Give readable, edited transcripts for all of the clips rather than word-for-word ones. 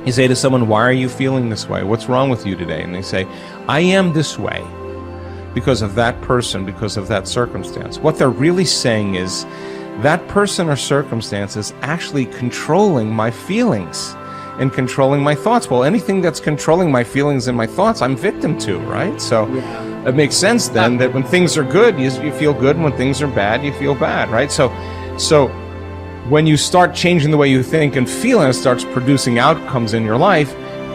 You say to someone, why are you feeling this way? What's wrong with you today? And they say, I am this way because of that person, because of that circumstance. What they're really saying is, that person or circumstance is actually controlling my feelings and controlling my thoughts. Well, anything that's controlling my feelings and my thoughts, I'm victim to, right? So it makes sense then that when things are good, you feel good, and when things are bad, you feel bad, right? So when you start changing the way you think and feel, and it starts producing outcomes in your life,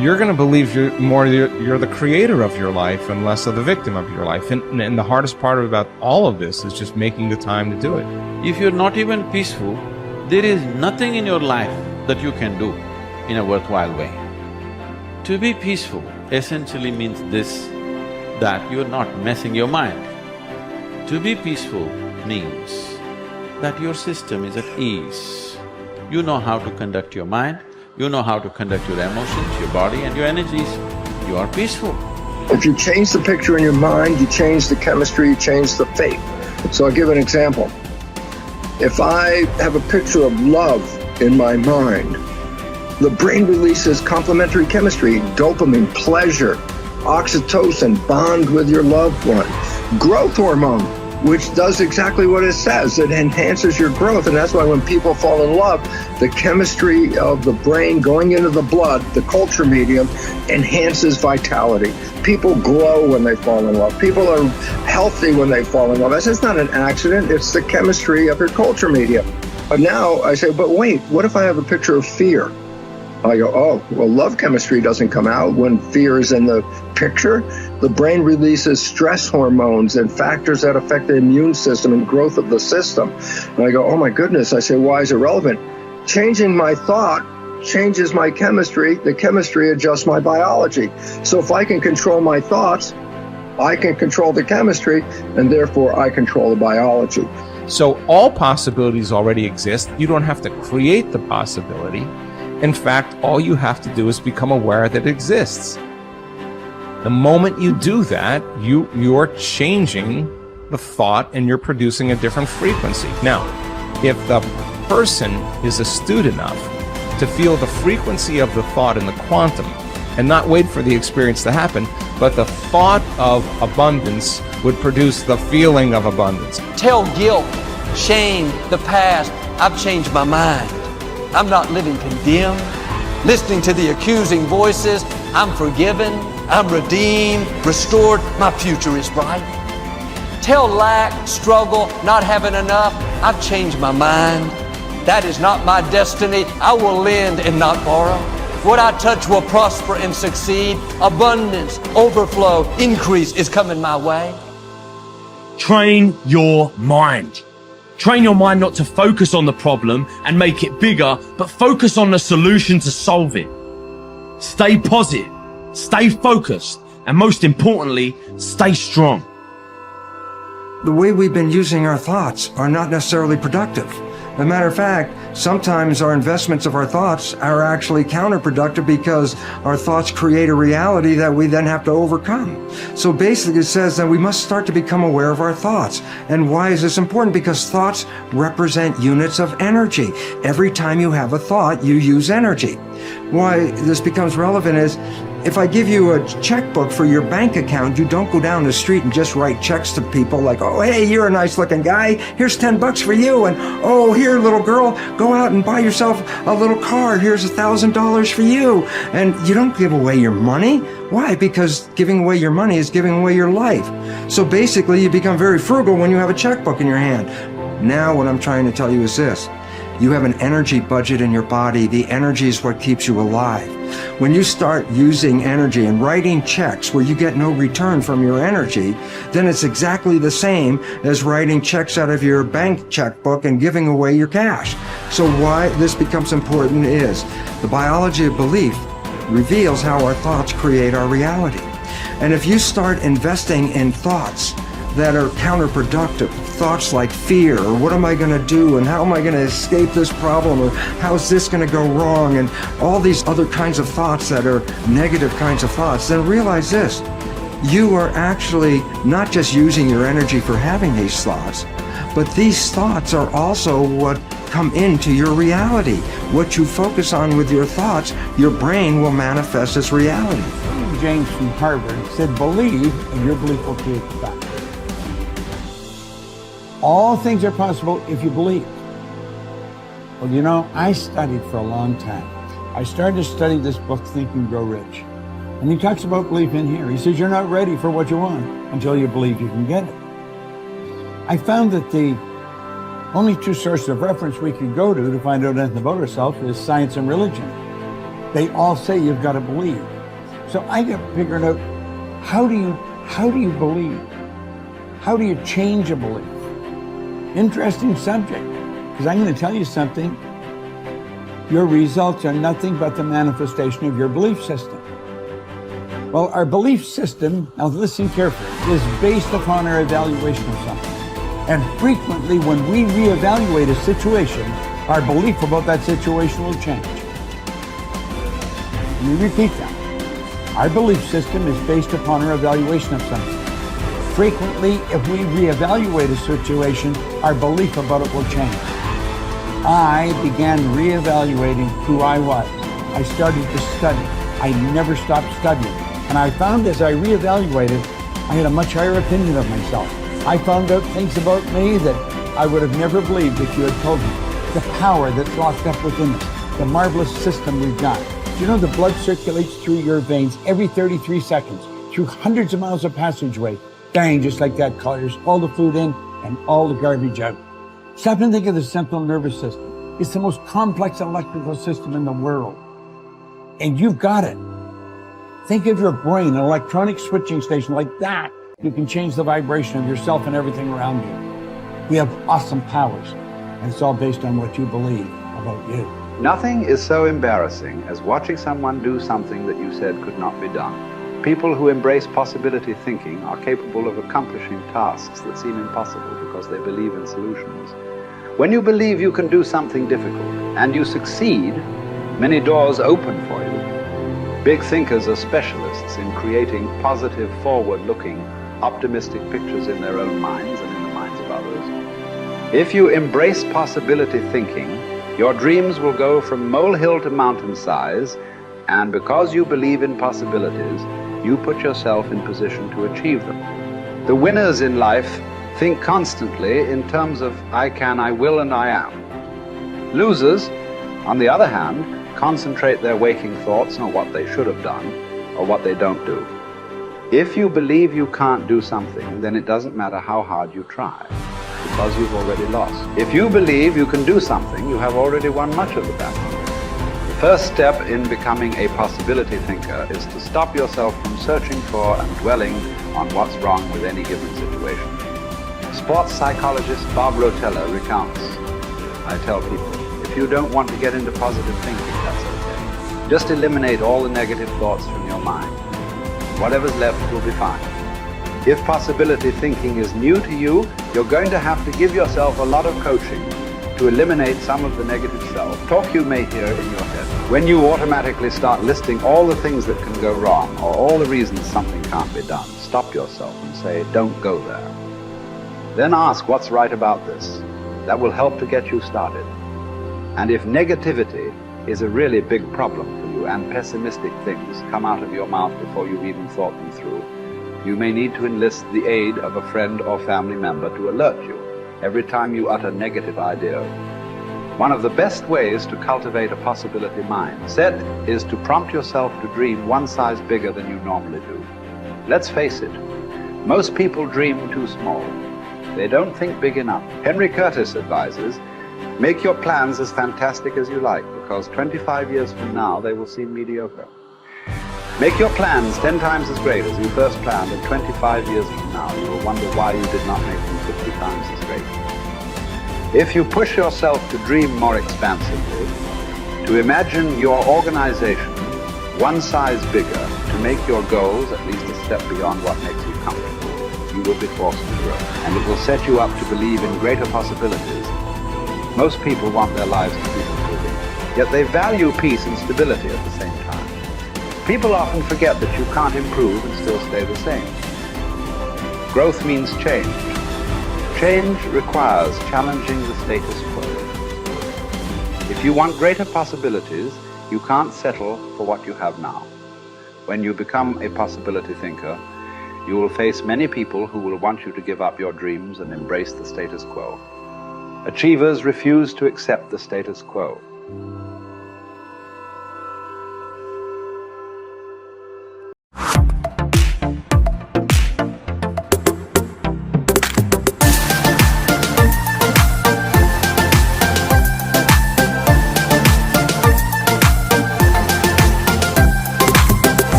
you're going to believe you're the creator of your life and less of the victim of your life. And the hardest part about all of this is just making the time to do it. If you're not even peaceful, there is nothing in your life that you can do in a worthwhile way. To be peaceful essentially means this, that you're not messing your mind. To be peaceful means that your system is at ease. You know how to conduct your mind, you know how to conduct your emotions, your body and your energies. You are peaceful. If you change the picture in your mind, you change the chemistry, you change the fate. So I'll give an example. If I have a picture of love in my mind, the brain releases complementary chemistry, dopamine, pleasure, oxytocin, bond with your loved one, growth hormone, which does exactly what it says. It enhances your growth, and that's why when people fall in love, the chemistry of the brain going into the blood, the culture medium, enhances vitality. People glow when they fall in love. People are healthy when they fall in love. That's not an accident, it's the chemistry of your culture medium. But now I say, but wait, what if I have a picture of fear? I go, oh, well, love chemistry doesn't come out when fear is in the picture. The brain releases stress hormones and factors that affect the immune system and growth of the system. And I go, oh my goodness. I say, why is it relevant? Changing my thought changes my chemistry. The chemistry adjusts my biology. So if I can control my thoughts, I can control the chemistry, and therefore I control the biology. So all possibilities already exist. You don't have to create the possibility. In fact, all you have to do is become aware that it exists. The moment you do that, you're changing the thought and you're producing a different frequency. Now, if the person is astute enough to feel the frequency of the thought in the quantum and not wait for the experience to happen, but the thought of abundance would produce the feeling of abundance. Tell guilt, shame, the past, I've changed my mind. I'm not living condemned. Listening to the accusing voices, I'm forgiven, I'm redeemed, restored, my future is bright. Tell lack, struggle, not having enough, I've changed my mind. That is not my destiny. I will lend and not borrow. What I touch will prosper and succeed. Abundance, overflow, increase is coming my way. Train your mind. Train your mind not to focus on the problem and make it bigger, but focus on the solution to solve it. Stay positive, stay focused, and most importantly, stay strong. The way we've been using our thoughts are not necessarily productive. As a matter of fact, sometimes our investments of our thoughts are actually counterproductive because our thoughts create a reality that we then have to overcome. So basically it says that we must start to become aware of our thoughts. And why is this important? Because thoughts represent units of energy. Every time you have a thought, you use energy. Why this becomes relevant is, if I give you a checkbook for your bank account, you don't go down the street and just write checks to people like, oh, hey, you're a nice looking guy. Here's $10 for you. And oh, here, little girl, go out and buy yourself a little car. Here's $1,000 for you. And you don't give away your money. Why? Because giving away your money is giving away your life. So basically, you become very frugal when you have a checkbook in your hand. Now, what I'm trying to tell you is this. You have an energy budget in your body. The energy is what keeps you alive. When you start using energy and writing checks where you get no return from your energy, then it's exactly the same as writing checks out of your bank checkbook and giving away your cash. So why this becomes important is the biology of belief reveals how our thoughts create our reality. And if you start investing in thoughts that are counterproductive, thoughts like fear, or what am I going to do, and how am I going to escape this problem, or how's this going to go wrong, and all these other kinds of thoughts that are negative kinds of thoughts, then realize this, you are actually not just using your energy for having these thoughts, but these thoughts are also what come into your reality. What you focus on with your thoughts, your brain will manifest as reality. James from Harvard said, believe and your belief will create the fact. All things are possible if you believe. Well, you know, I studied for a long time. I started to study this book, Think and Grow Rich. And he talks about belief in here. He says, you're not ready for what you want until you believe you can get it. I found that the only two sources of reference we could go to find out anything about ourselves is science and religion. They all say you've got to believe. So I got figured out, how do you believe? How do you change a belief? Interesting subject, because I'm going to tell you something. Your results are nothing but the manifestation of your belief system. Well, our belief system, now listen carefully, is based upon our evaluation of something. And frequently when we reevaluate a situation, our belief about that situation will change. Let me repeat that. Our belief system is based upon our evaluation of something. Frequently, if we reevaluate a situation, our belief about it will change. I began reevaluating who I was. I started to study. I never stopped studying. And I found as I reevaluated, I had a much higher opinion of myself. I found out things about me that I would have never believed if you had told me. The power that's locked up within us, the marvelous system we've got. Do you know the blood circulates through your veins every 33 seconds, through hundreds of miles of passageway? Bang, just like that, clears all the food in and all the garbage out. Stop and think of the central nervous system. It's the most complex electrical system in the world. And you've got it. Think of your brain, an electronic switching station like that. You can change the vibration of yourself and everything around you. We have awesome powers, and it's all based on what you believe about you. Nothing is so embarrassing as watching someone do something that you said could not be done. People who embrace possibility thinking are capable of accomplishing tasks that seem impossible because they believe in solutions. When you believe you can do something difficult and you succeed, many doors open for you. Big thinkers are specialists in creating positive, forward-looking, optimistic pictures in their own minds and in the minds of others. If you embrace possibility thinking, your dreams will go from molehill to mountain size, and because you believe in possibilities, you put yourself in position to achieve them. The winners in life think constantly in terms of I can, I will, and I am. Losers, on the other hand, concentrate their waking thoughts on what they should have done or what they don't do. If you believe you can't do something, then it doesn't matter how hard you try, because you've already lost. If you believe you can do something, you have already won much of the battle. The first step in becoming a possibility thinker is to stop yourself from searching for and dwelling on what's wrong with any given situation. Sports psychologist Bob Rotella recounts, I tell people, if you don't want to get into positive thinking, that's okay. Just eliminate all the negative thoughts from your mind. Whatever's left will be fine. If possibility thinking is new to you, you're going to have to give yourself a lot of coaching to eliminate some of the negative self-talk you may hear in your head. When you automatically start listing all the things that can go wrong or all the reasons something can't be done, stop yourself and say, don't go there. Then ask what's right about this. That will help to get you started. And if negativity is a really big problem for you and pessimistic things come out of your mouth before you've even thought them through, you may need to enlist the aid of a friend or family member to alert you every time you utter negative ideas. One of the best ways to cultivate a possibility mindset is to prompt yourself to dream one size bigger than you normally do. Let's face it, most people dream too small. They don't think big enough. Henry Curtis advises, make your plans as fantastic as you like, because 25 years from now they will seem mediocre. Make your plans 10 times as great as you first planned, and 25 years from now you will wonder why you did not make them 50 times as great. If you push yourself to dream more expansively, to imagine your organization one size bigger, to make your goals at least a step beyond what makes you comfortable, you will be forced to grow. And it will set you up to believe in greater possibilities. Most people want their lives to be improving, yet they value peace and stability at the same time. People often forget that you can't improve and still stay the same. Growth means change. Change requires challenging the status quo. If you want greater possibilities, you can't settle for what you have now. When you become a possibility thinker, you will face many people who will want you to give up your dreams and embrace the status quo. Achievers refuse to accept the status quo.